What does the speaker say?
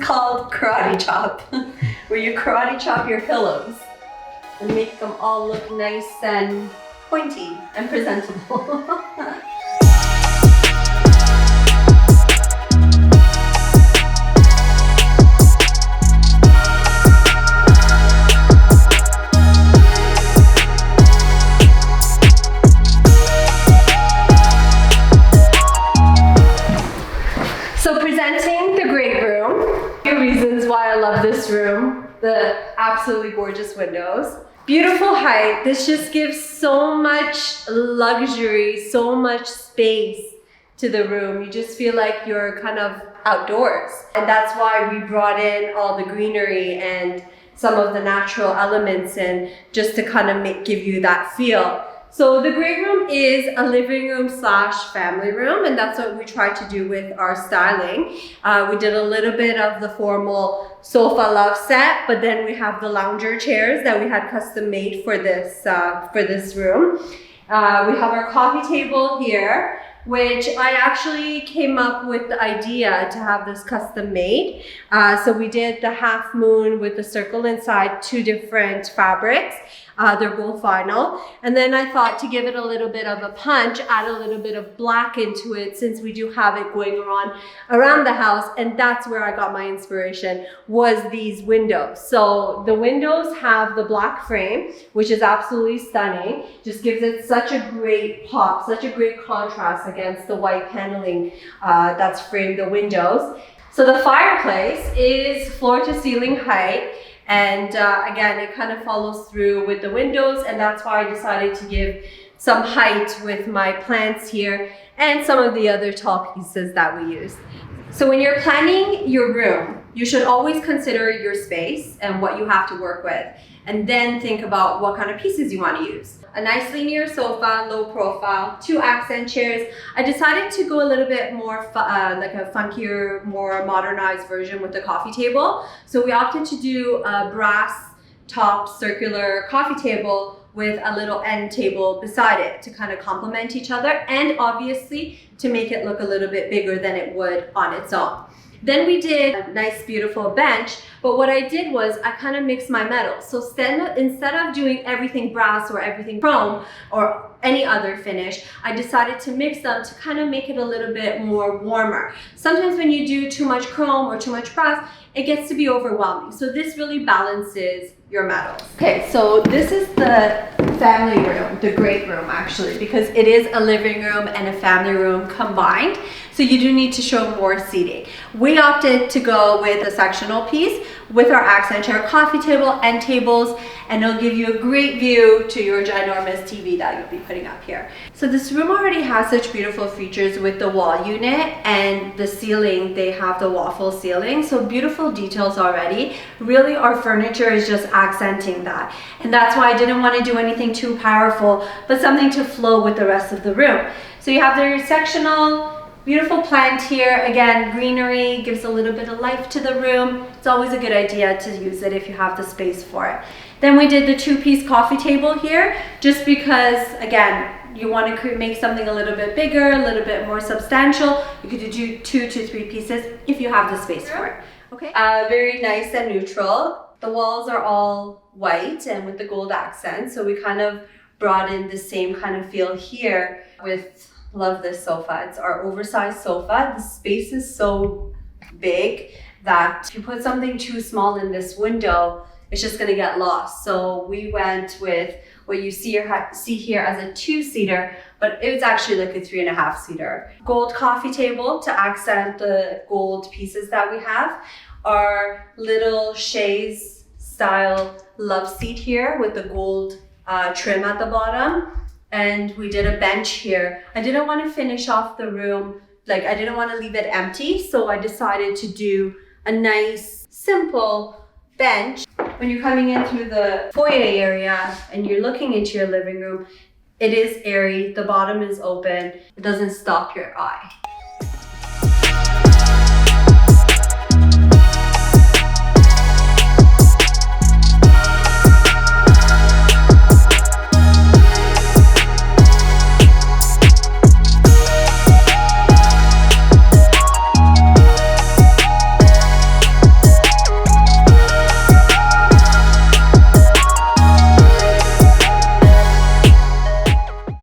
called karate chop, where you karate chop your pillows and make them all look nice and pointy and presentable. So presenting the great room, a few reasons why I love this room. The absolutely gorgeous windows. Beautiful height. This just gives so much luxury, so much space to the room. You just feel like you're kind of outdoors. And that's why we brought in all the greenery and some of the natural elements in, just to kind of give you that feel. So the great room is a living room / family room, and that's what we tried to do with our styling. We did a little bit of the formal sofa love set, but then we have the lounger chairs that we had custom made for this room. We have our coffee table here, which I actually came up with the idea to have this custom made. So we did the half moon with the circle inside, 2 different fabrics. They're gold vinyl. And then I thought to give it a little bit of a punch, add a little bit of black into it, since we do have it going around the house. And that's where I got my inspiration, was these windows. So the windows have the black frame, which is absolutely stunning. Just gives it such a great pop, such a great contrast against the white paneling that's framed the windows. So the fireplace is floor to ceiling height. And again, it kind of follows through with the windows, and that's why I decided to give some height with my plants here and some of the other tall pieces that we used. So when you're planning your room, you should always consider your space and what you have to work with, and then think about what kind of pieces you want to use. A nice linear sofa, low profile, 2 accent chairs. I decided to go a little bit more like a funkier, more modernized version with the coffee table. So we opted to do a brass top circular coffee table with a little end table beside it to kind of complement each other, and obviously to make it look a little bit bigger than it would on its own. Then we did a nice, beautiful bench, but what I did was I kind of mixed my metals. So instead of doing everything brass or everything chrome or any other finish, I decided to mix them to kind of make it a little bit more warmer. Sometimes when you do too much chrome or too much brass, it gets to be overwhelming. So this really balances your metals. Okay, so this is the family room, the great room actually, because it is a living room and a family room combined. So you do need to show more seating. We opted to go with a sectional piece with our accent chair, coffee table, and tables, and it'll give you a great view to your ginormous TV that you'll be putting up here. So this room already has such beautiful features with the wall unit and the ceiling. They have the waffle ceiling, so beautiful details already. Really, our furniture is just accenting that. And that's why I didn't want to do anything too powerful, but something to flow with the rest of the room. So you have the sectional, beautiful plant here. Again, greenery gives a little bit of life to the room. It's always a good idea to use it if you have the space for it. Then we did the 2-piece coffee table here, just because, again, you want to make something a little bit bigger, a little bit more substantial. You could do 2 to 3 pieces if you have the space for it. Okay. Very nice and neutral. The walls are all white and with the gold accent, so we kind of brought in the same kind of feel here with, love this sofa. It's our oversized sofa. The space is so big that if you put something too small in this window, it's just going to get lost. So we went with what you see here as a 2-seater, but it was actually like a 3.5-seater. Gold coffee table to accent the gold pieces that we have. Our little chaise style love seat here with the gold trim at the bottom. And we did a bench here. I didn't want to finish off the room, like I didn't want to leave it empty, so I decided to do a nice, simple bench. When you're coming in through the foyer area and you're looking into your living room, it is airy, the bottom is open, it doesn't stop your eye.